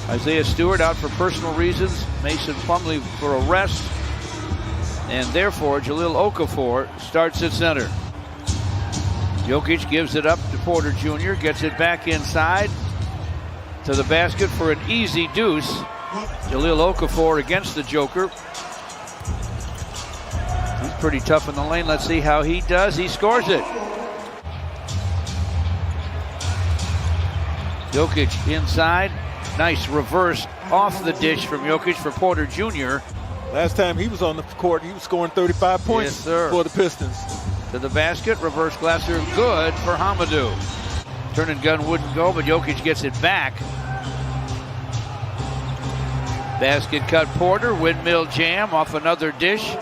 Isaiah Stewart out for personal reasons. Mason Plumlee for a rest. And therefore, Jahlil Okafor starts at center. Jokic gives it up to Porter Jr. Gets it back inside to the basket for an easy deuce. Jahlil Okafor against the Joker. He's pretty tough in the lane. Let's see how he does. He scores it. Jokic inside. Nice reverse off the dish from Jokic for Porter Jr. Last time he was on the court, he was scoring 35 points for the Pistons. To the basket, reverse Glasser, good for Hamidou. Turn and gun wouldn't go, but Jokic gets it back. Basket cut Porter, windmill jam off another dish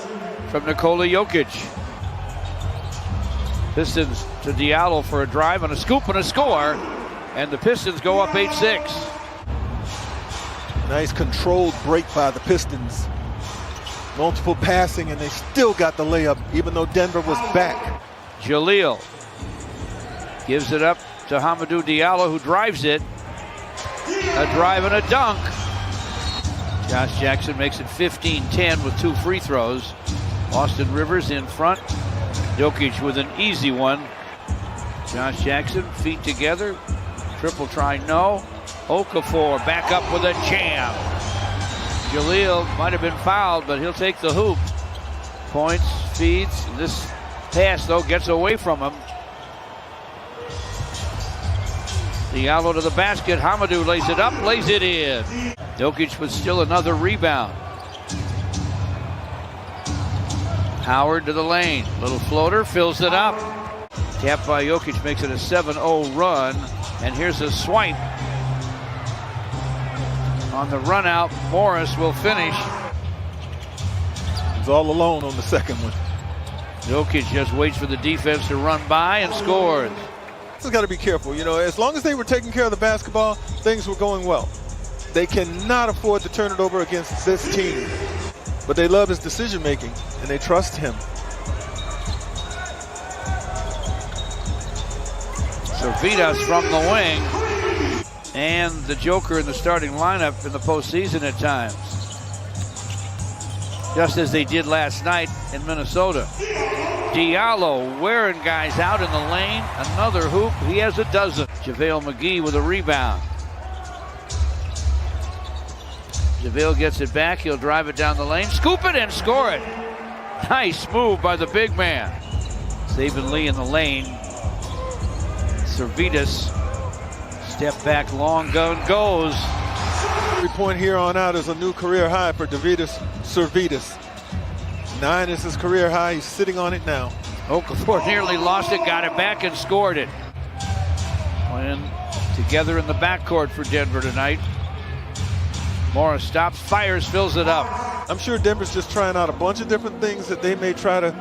from Nikola Jokic. Pistons to Diallo for a drive and a scoop and a score, and the Pistons go up 8-6. Nice controlled break by the Pistons. Multiple passing, and they still got the layup, even though Denver was back. Jahlil gives it up to Hamidou Diallo, who drives it. A drive and a dunk. Josh Jackson makes it 15-10 with 2 free throws. Austin Rivers in front. Jokic with an easy one. Josh Jackson, feet together. Triple try, no. Okafor back up with a jam. Jahlil might have been fouled, but he'll take the hoop. Points, feeds. This pass, though, gets away from him. Diallo to the basket. Hamidou lays it up, lays it in. Jokic with still another rebound. Howard to the lane. Little floater, fills it up. Tapped by Jokic makes it a 7-0 run. And here's a swipe. On the run out, Morris will finish. He's all alone on the second one. Jokic just waits for the defense to run by and scores. Just got to be careful. You know, as long as they were taking care of the basketball, things were going well. They cannot afford to turn it over against this team. But they love his decision making, and they trust him. Servitas from the wing. And the Joker in the starting lineup in the postseason at times. Just as they did last night in Minnesota. Diallo wearing guys out in the lane. Another hoop. He has a dozen. JaVale McGee with a rebound. JaVale gets it back. He'll drive it down the lane. Scoop it and score it. Nice move by the big man. Saban Lee in the lane. Servitas. Step back, long gun goes. Every point here on out is a new career high for Davidas Servitas. 9 is his career high. He's sitting on it now. Okafor nearly lost it, got it back and scored it. Playing together in the backcourt for Denver tonight. Morris stops, fires, fills it up. I'm sure Denver's just trying out a bunch of different things that they may try to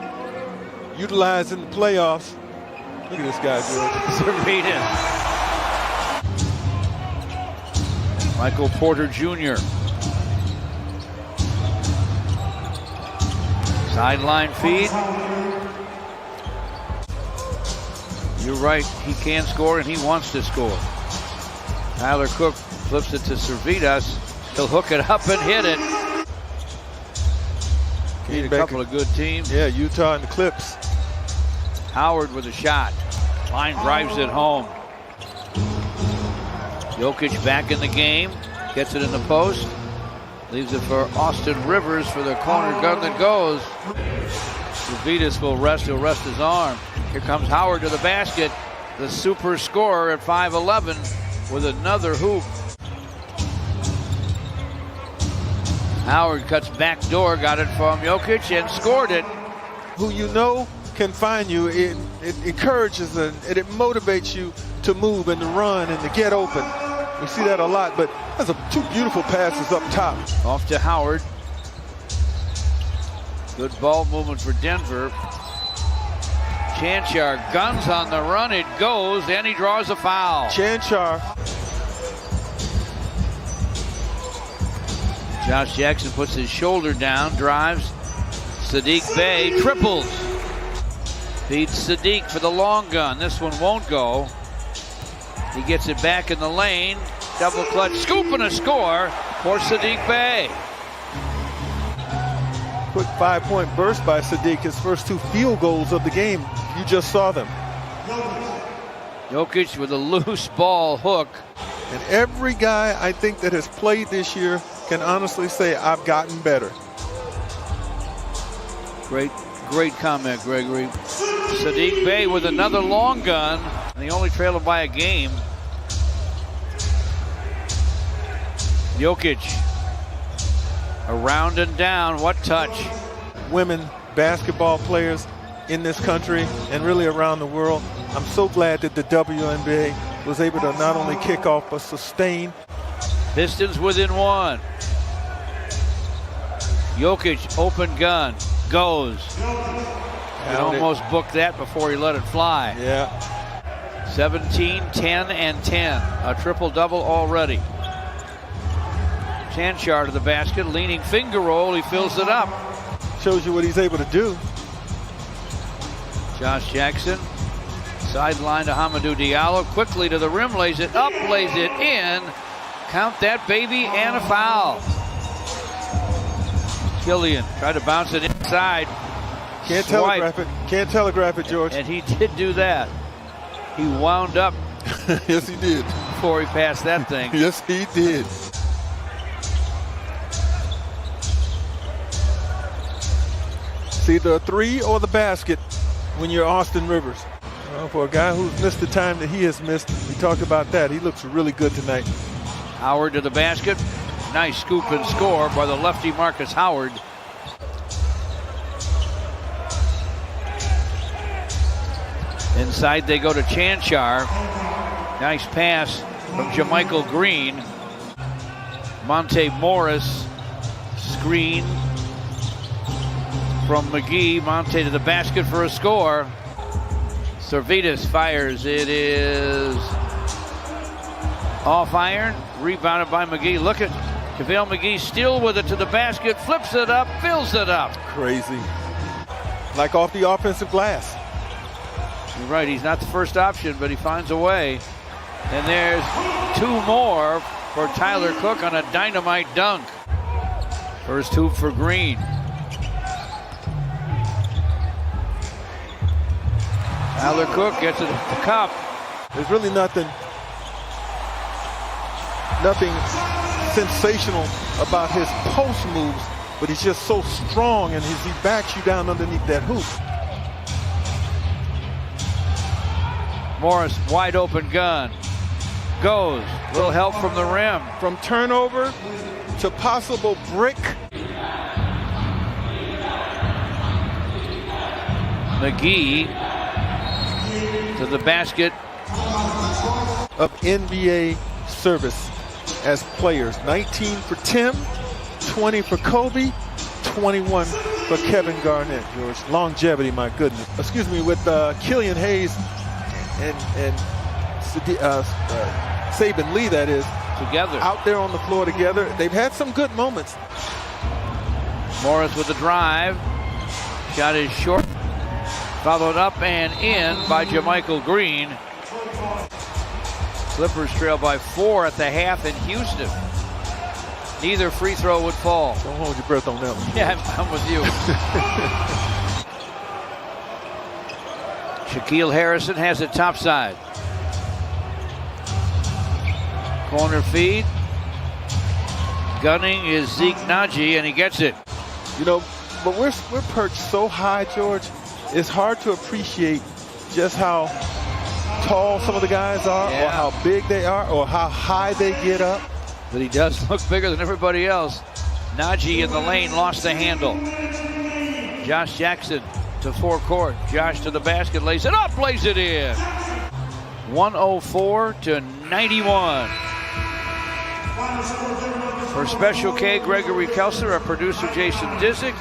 utilize in the playoffs. Look at this guy, George. Servitas. Michael Porter Jr. Sideline feed. You're right, he can score and he wants to score. Tyler Cook flips it to Servitas. He'll hook it up and hit it. Need a couple of good teams. Yeah, Utah and the Clips. Howard with a shot. Line drives it home. Jokic back in the game. Gets it in the post. Leaves it for Austin Rivers for the corner gun that goes. Servitas will rest. He'll rest his arm. Here comes Howard to the basket. The super scorer at 5'11" with another hoop. Howard cuts back door. Got it from Jokic and scored it. Who you know can find you. It encourages and it motivates you to move and to run and to get open. We see that a lot, but that's two beautiful passes up top. Off to Howard. Good ball movement for Denver. Chanchar guns on the run. It goes, and he draws a foul. Chanchar. Josh Jackson puts his shoulder down, drives. Saddiq Bey triples. Feeds Saddiq for the long gun. This one won't go. He gets it back in the lane. Double clutch, scoop and a score for Saddiq Bey. Quick 5-point burst by Saddiq. His first 2 field goals of the game. You just saw them. Jokic with a loose ball hook. And every guy I think that has played this year can honestly say, I've gotten better. Great comment, Gregory. Saddiq Bey with another long gun. And they only trail him by a game. Jokic around and down. What touch? Women basketball players in this country and really around the world. I'm so glad that the WNBA was able to not only kick off but sustain. Pistons within 1. Jokic, open gun, goes. He almost booked that before he let it fly. Yeah. 17, 10, and 10. A triple-double already. Chanchar to the basket, leaning finger roll. He fills it up. Shows you what he's able to do. Josh Jackson, sideline to Hamidou Diallo. Quickly to the rim, lays it up, lays it in. Count that baby, and a foul. Killian tried to bounce it inside. Can't telegraph it. Can't telegraph it, George. And he did do that. He wound up. Yes, he did. Before he passed that thing. Yes, he did. It's either a 3 or the basket when you're Austin Rivers. Well, for a guy who's missed the time that he has missed, we talked about that. He looks really good tonight. Howard to the basket. Nice scoop and score by the lefty Marcus Howard. Inside they go to Chanchar. Nice pass from Jamichael Green. Monte Morris. Screen from McGee. Monte to the basket for a score. Servetus fires. It is off iron. Rebounded by McGee. Look at JaVale McGee still with it to the basket. Flips it up. Fills it up. Crazy. Like off the offensive glass. You're right. He's not the first option, but he finds a way. And there's 2 more for Tyler Cook on a dynamite dunk. First hoop for Green. Tyler Cook gets it at the cup. There's really nothing sensational about his post moves, but he's just so strong and he backs you down underneath that hoop. Morris, wide open gun. Goes. Little help from the rim. From turnover to possible brick. McGee to the basket. Of NBA service as players. 19 for Tim, 20 for Kobe, 21 for Kevin Garnett, George. Longevity, my goodness. Excuse me, with Killian Hayes and Saban Lee, that is. Together. Out there on the floor together. They've had some good moments. Morris with the drive. Shot is short. Followed up and in by Jamichael Green. Clippers trail by 4 at the half in Houston. Neither free throw would fall. Don't hold your breath on that one. Yeah, I'm with you. Shaquille Harrison has it topside. Corner feed. Gunning is Zeke Naji, and he gets it. You know, but we're perched so high, George. It's hard to appreciate just how tall some of the guys are, or how big they are, or how high they get up. But he does look bigger than everybody else. Naji in the lane lost the handle. Josh Jackson to forecourt. Josh to the basket, lays it up, lays it in. 104-91. For Special K, Gregory Kelser, our producer Jason Disick.